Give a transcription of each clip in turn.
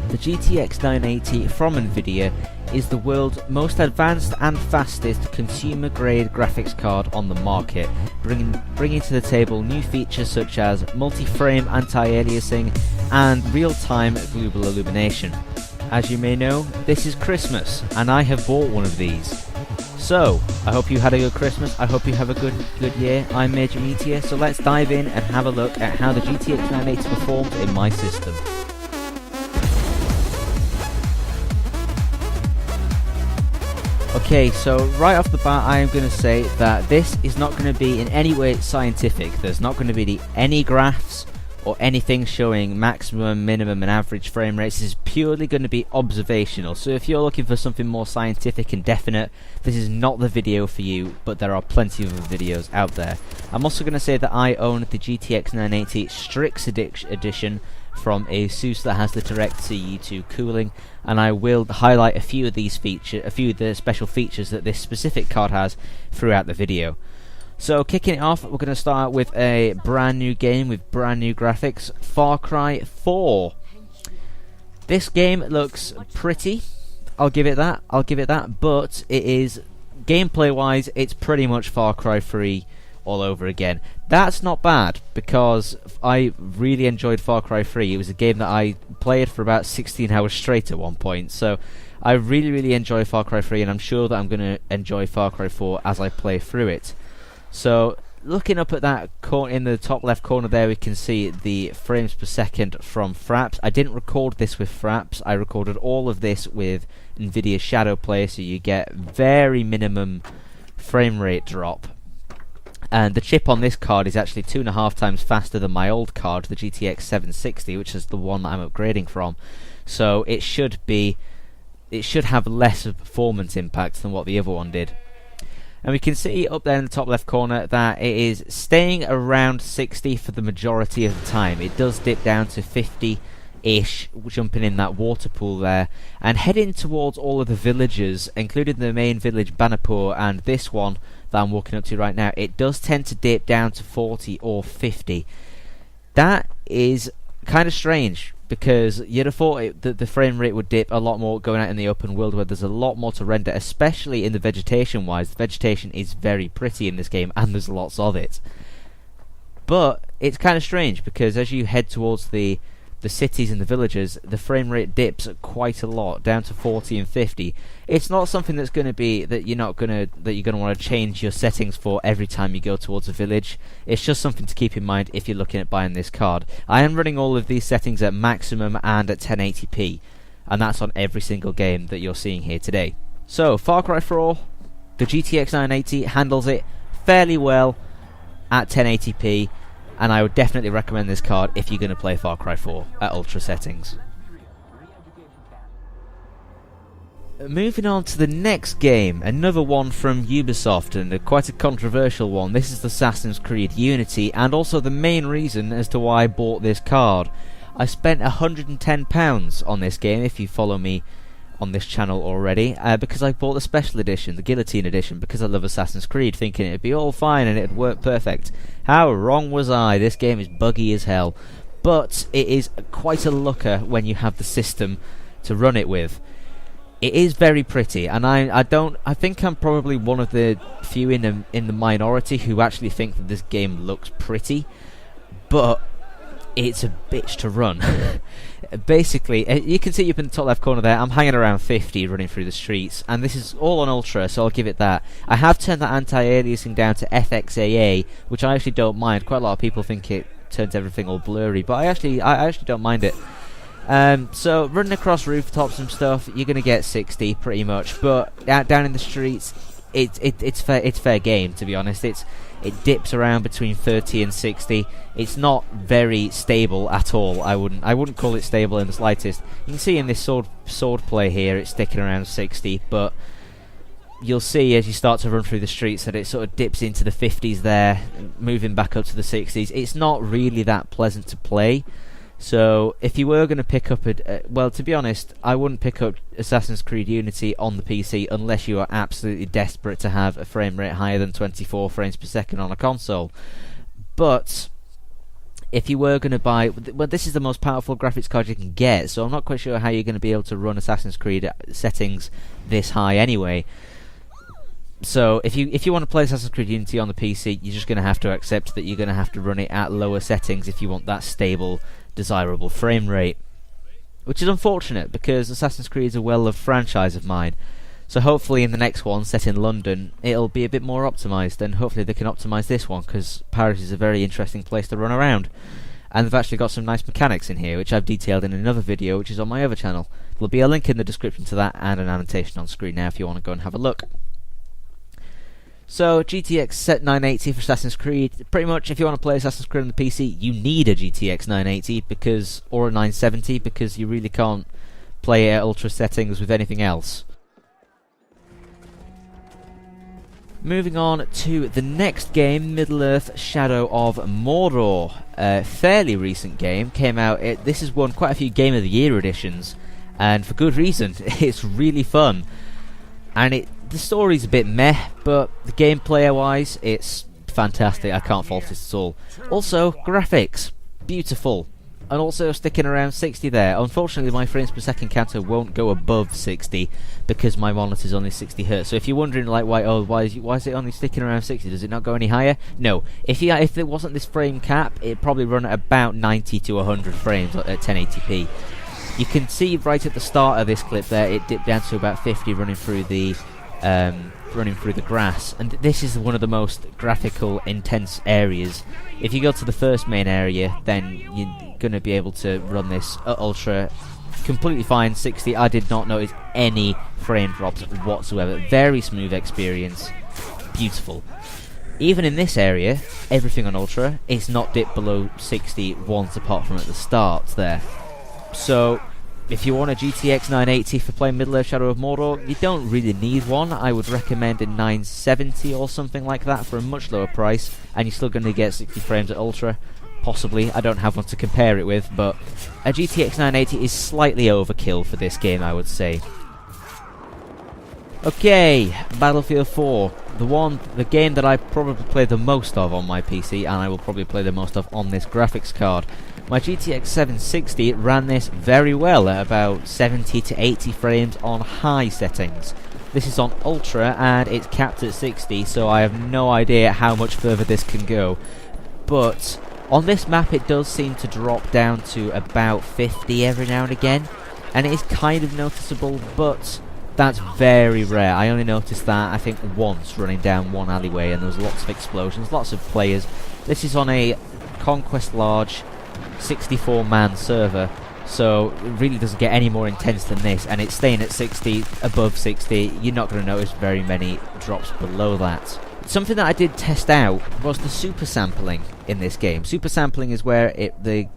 The GTX 980 from Nvidia is the world's most advanced and fastest consumer-grade graphics card on the market, bringing to the table new features such as multi-frame anti-aliasing and real-time global illumination. As you may know, this is Christmas, and I have bought one of these. So, I hope you had a good Christmas, I hope you have a good year. I'm Major Meteor, so let's dive in and have a look at how the GTX 980 performed in my system. Okay, so right off the bat I am going to say that this is not going to be in any way scientific. There's not going to be any graphs or anything showing maximum, minimum and average frame rates. This is purely going to be observational. So if you're looking for something more scientific and definite, this is not the video for you, but there are plenty of other videos out there. I'm also going to say that I own the GTX 980 Strix edition from ASUS that has the direct CE2 cooling, and I will highlight a few of the special features that this specific card has throughout the video. So kicking it off, we're going to start with a brand new game with brand new graphics, Far Cry 4. This game looks pretty, I'll give it that, but it is, gameplay wise, it's pretty much Far Cry 3 all over again. That's not bad, because I really enjoyed Far Cry 3. It was a game that I played for about 16 hours straight at one point, so I really enjoy Far Cry 3, and I'm sure that I'm going to enjoy Far Cry 4 as I play through it. So looking up at that in the top left corner there, we can see the frames per second from Fraps. I didn't record this with Fraps, I recorded all of this with Nvidia Shadow Play, so you get very minimum frame rate drop. And the chip on this card is actually 2.5 times faster than my old card, the GTX 760, which is the one that I'm upgrading from. So it should have less of performance impact than what the other one did. And we can see up there in the top left corner that it is staying around 60 for the majority of the time. It does dip down to 50-ish, jumping in that water pool there, and heading towards all of the villages, including the main village Banapur and this one that I'm walking up to right now. It does tend to dip down to 40 or 50. That is kind of strange, because you'd have thought that the frame rate would dip a lot more going out in the open world where there's a lot more to render, especially in the vegetation wise. The vegetation is very pretty in this game and there's lots of it. But it's kind of strange, because as you head towards the cities and the villages, the frame rate dips quite a lot, down to 40 and 50. It's not something that's going to be that you're going to want to change your settings for every time you go towards a village. It's just something to keep in mind if you're looking at buying this card. I am running all of these settings at maximum and at 1080p, and that's on every single game that you're seeing here today. So Far Cry 4, the GTX 980 handles it fairly well at 1080p. And I would definitely recommend this card if you're going to play Far Cry 4 at ultra settings. Moving on to the next game, another one from Ubisoft, and quite a controversial one. This is Assassin's Creed Unity, and also the main reason as to why I bought this card. I spent £110 on this game, if you follow me on this channel already, because I bought the special edition, the Guillotine edition, because I love Assassin's Creed, thinking it'd be all fine and it'd work perfect. How wrong was I? This game is buggy as hell, but it is quite a looker when you have the system to run it with. It is very pretty, and I think I'm probably one of the few in the minority who actually think that this game looks pretty, but it's a bitch to run. Basically, you can see up in the top left corner there, I'm hanging around 50 running through the streets, and this is all on Ultra, so I'll give it that. I have turned that anti-aliasing down to FXAA, which I actually don't mind. Quite a lot of people think it turns everything all blurry, but I actually don't mind it. So running across rooftops and stuff, you're going to get 60 pretty much, but down in the streets, it's fair game, to be honest. It dips around between 30 and 60. It's not very stable at all. I wouldn't call it stable in the slightest. You can see in this sword play here, it's sticking around 60, but you'll see as you start to run through the streets that it sort of dips into the 50s there, moving back up to the 60s. It's not really that pleasant to play. So if you were going to pick up well, to be honest, I wouldn't pick up Assassin's Creed Unity on the PC unless you are absolutely desperate to have a frame rate higher than 24 frames per second on a console. But if you were going to buy, well, this is the most powerful graphics card you can get, so I'm not quite sure how you're going to be able to run Assassin's Creed settings this high anyway. So if you want to play Assassin's Creed Unity on the PC, you're just going to have to accept that you're going to have to run it at lower settings if you want that stable, desirable frame rate. Which is unfortunate, because Assassin's Creed is a well-loved franchise of mine. So hopefully in the next one, set in London, it'll be a bit more optimised, and hopefully they can optimise this one, because Paris is a very interesting place to run around. And they've actually got some nice mechanics in here, which I've detailed in another video, which is on my other channel. There'll be a link in the description to that, and an annotation on screen now if you want to go and have a look. So, GTX set 980 for Assassin's Creed. Pretty much, if you want to play Assassin's Creed on the PC, you need a GTX 980 or a 970, because you really can't play it at ultra settings with anything else. Moving on to the next game, Middle-earth: Shadow of Mordor. A fairly recent game, came out. This has won quite a few Game of the Year editions, and for good reason. It's really fun, and the story's a bit meh, but the gameplay-wise, it's fantastic. I can't fault it at all. Also, graphics, beautiful, and also sticking around 60 there. Unfortunately, my frames per second counter won't go above 60 because my monitor's only 60 Hz. So if you're wondering, like, why is it only sticking around 60? Does it not go any higher? No. If there wasn't this frame cap, it'd probably run at about 90 to 100 frames at 1080p. You can see right at the start of this clip there, it dipped down to about 50 running through the grass, and this is one of the most graphical intense areas. If you go to the first main area, then you're going to be able to run this at ultra completely fine. 60, I did not notice any frame drops whatsoever. Very smooth experience, beautiful. Even in this area, everything on ultra is not dipped below 60 once, apart from at the start there. So if you want a GTX 980 for playing Middle-earth: Shadow of Mordor, you don't really need one. I would recommend a 970 or something like that for a much lower price, and you're still going to get 60 frames at ultra. Possibly, I don't have one to compare it with, but a GTX 980 is slightly overkill for this game, I would say. Okay, Battlefield 4, the game that I probably play the most of on my PC, and I will probably play the most of on this graphics card. My GTX 760 ran this very well at about 70 to 80 frames on high settings. This is on ultra and it's capped at 60, so I have no idea how much further this can go. But on this map it does seem to drop down to about 50 every now and again, and it is kind of noticeable, but that's very rare. I only noticed that, I think, once running down one alleyway, and there was lots of explosions, lots of players. This is on a Conquest Large 64-man server, so it really doesn't get any more intense than this, and it's staying at 60, above 60. You're not going to notice very many drops below that. Something that I did test out was the super sampling in this game. Super sampling is where the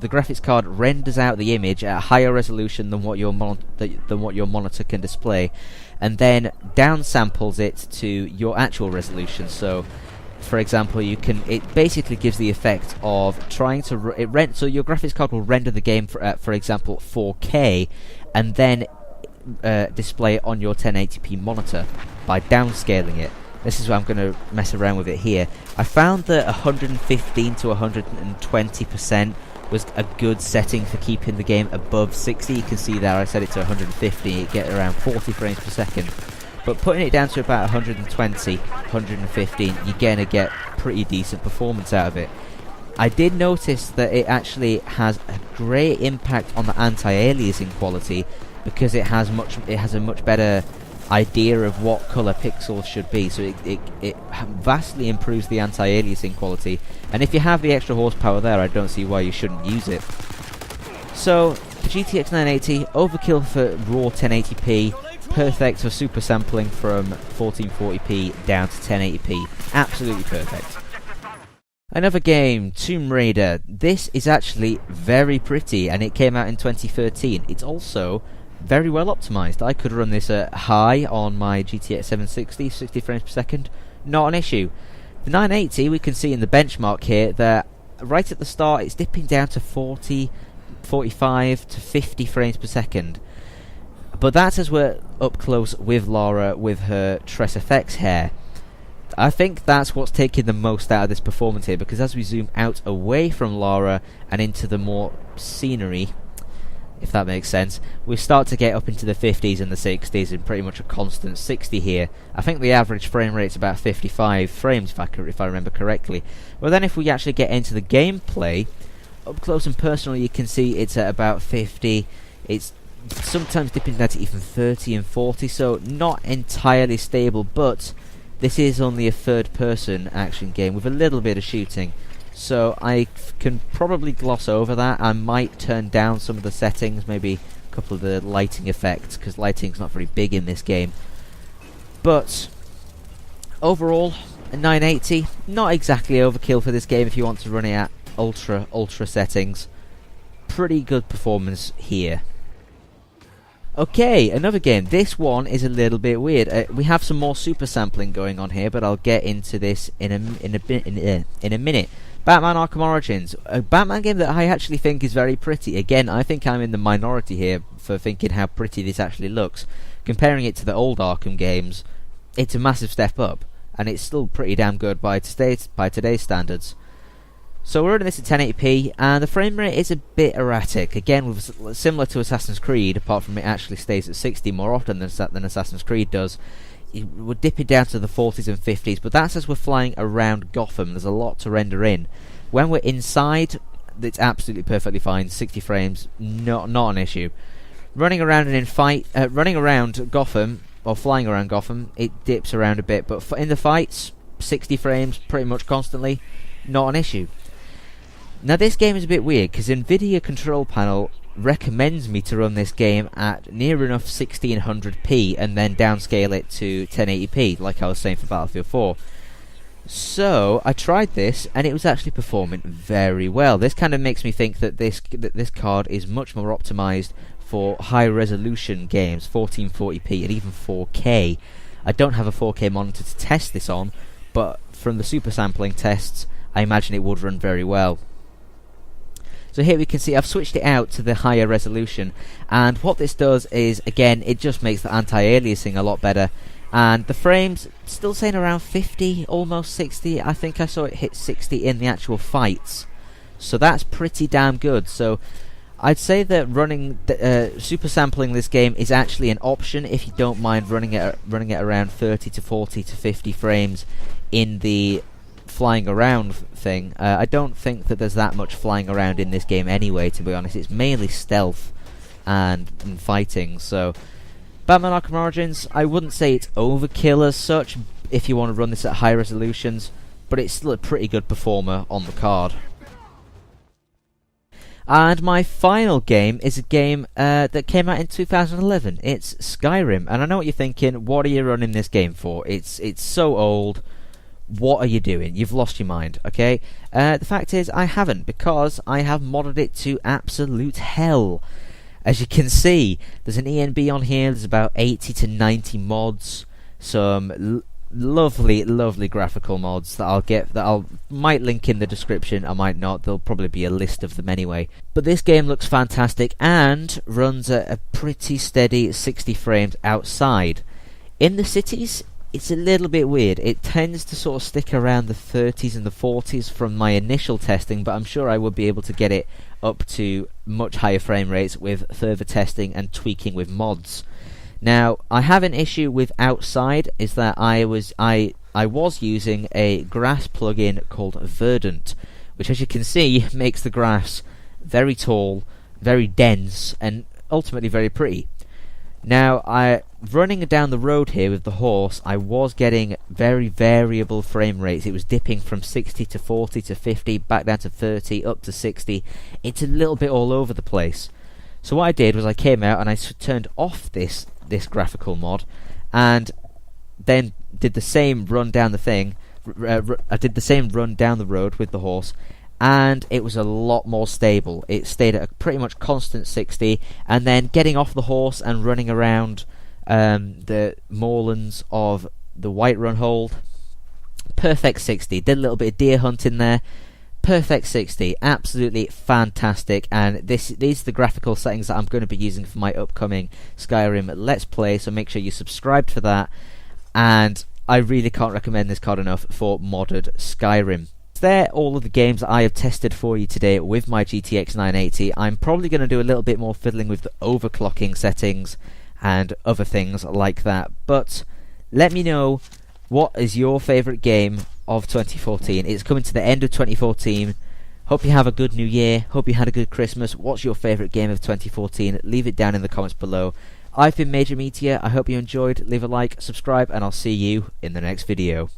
graphics card renders out the image at a higher resolution than what your monitor can display, and then downsamples it to your actual resolution. So, for example, it basically gives the effect of trying to so your graphics card will render the game for example 4K, and then display it on your 1080p monitor by downscaling it. This is where I'm going to mess around with it here. I found that 115 to 120% was a good setting for keeping the game above 60. You can see there I set it to 150, you get around 40 frames per second. But putting it down to about 120, 115, you're going to get pretty decent performance out of it. I did notice that it actually has a great impact on the anti-aliasing quality, because it has a much better idea of what colour pixels should be, so it vastly improves the anti-aliasing quality, and if you have the extra horsepower there, I don't see why you shouldn't use it. So, the GTX 980, overkill for raw 1080p, perfect for super sampling from 1440p down to 1080p, absolutely perfect. Another game, Tomb Raider. This is actually very pretty, and it came out in 2013. It's also very well optimized. I could run this at high on my GTX 760, 60 frames per second, not an issue. The 980, we can see in the benchmark here that right at the start it's dipping down to 40, 45 to 50 frames per second. But that's as we're up close with Lara with her Tress FX hair. I think that's what's taking the most out of this performance here, because as we zoom out away from Lara and into the more scenery, if that makes sense, we start to get up into the 50s and the 60s and pretty much a constant 60 here. I think the average frame rate's about 55 frames if I remember correctly. Well then if we actually get into the gameplay, up close and personal you can see it's at about 50, it's sometimes dipping down to even 30 and 40, so not entirely stable, but this is only a third person action game with a little bit of shooting. So I can probably gloss over that. I might turn down some of the settings, maybe a couple of the lighting effects, because lighting's not very big in this game. But overall, a 980, not exactly overkill for this game if you want to run it at ultra settings. Pretty good performance here. Okay, another game. This one is a little bit weird. We have some more super sampling going on here, but I'll get into this in a minute. Batman Arkham Origins, a Batman game that I actually think is very pretty. Again, I think I'm in the minority here for thinking how pretty this actually looks. Comparing it to the old Arkham games, it's a massive step up, and it's still pretty damn good by today's standards. So we're running this at 1080p, and the frame rate is a bit erratic. Again, similar to Assassin's Creed, apart from it actually stays at 60 more often than Assassin's Creed does. We're dipping down to the 40s and 50s, but that's as we're flying around Gotham. There's a lot to render in. When we're inside, it's absolutely perfectly fine. 60 frames, not an issue. Running around running around Gotham or flying around Gotham, it dips around a bit, but in the fights, 60 frames pretty much constantly, not an issue. Now this game is a bit weird because Nvidia Control Panel recommends me to run this game at near enough 1600p and then downscale it to 1080p, like I was saying for Battlefield 4. So I tried this and it was actually performing very well. This kind of makes me think that this card is much more optimized for high resolution games, 1440p and even 4K. I don't have a 4K monitor to test this on, but from the super sampling tests I imagine it would run very well. So here we can see I've switched it out to the higher resolution, and what this does is, again, it just makes the anti-aliasing a lot better, and the frames still saying around 50, almost 60. I think I saw it hit 60 in the actual fights, so that's pretty damn good. So I'd say that running super sampling this game is actually an option if you don't mind running it around 30 to 40 to 50 frames in the flying around thing. I don't think that there's that much flying around in this game anyway, to be honest. It's mainly stealth and fighting. So Batman Arkham Origins, I wouldn't say it's overkill as such if you want to run this at high resolutions, but it's still a pretty good performer on the card. And my final game is a game that came out in 2011. It's Skyrim, and I know what you're thinking. What are you running this game for? It's so old. What are you doing? You've lost your mind, okay? The fact is, I haven't, because I have modded it to absolute hell. As you can see, there's an ENB on here. There's about 80 to 90 mods. Some lovely graphical mods that might link in the description. I might not. There'll probably be a list of them anyway. But this game looks fantastic and runs at a pretty steady 60 frames outside. In the cities, it's a little bit weird. It tends to sort of stick around the 30s and the 40s from my initial testing, but I'm sure I would be able to get it up to much higher frame rates with further testing and tweaking with mods. Now, I have an issue with outside, is that I was using a grass plugin called Verdant, which, as you can see, makes the grass very tall, very dense, and ultimately very pretty. Now, running down the road here with the horse, I was getting very variable frame rates. It was dipping from 60 to 40 to 50, back down to 30, up to 60. It's a little bit all over the place. So what I did was I came out and I turned off this graphical mod, and then did the same run down the thing. I did the same run down the road with the horse, and it was a lot more stable. It stayed at a pretty much constant 60, and then getting off the horse and running around the moorlands of the Whiterun Hold, perfect 60. Did a little bit of deer hunting there, perfect 60. Absolutely fantastic. And these are the graphical settings that I'm going to be using for my upcoming Skyrim Let's Play, so make sure you're subscribed for that. And I really can't recommend this card enough for modded Skyrim. They're all of the games that I have tested for you today with my GTX 980. I'm probably going to do a little bit more fiddling with the overclocking settings and other things like that. But let me know, what is your favourite game of 2014? It's coming to the end of 2014. Hope you have a good new year. Hope you had a good Christmas. What's your favourite game of 2014? Leave it down in the comments below. I've been Major Meteor. I hope you enjoyed. Leave a like, subscribe, and I'll see you in the next video.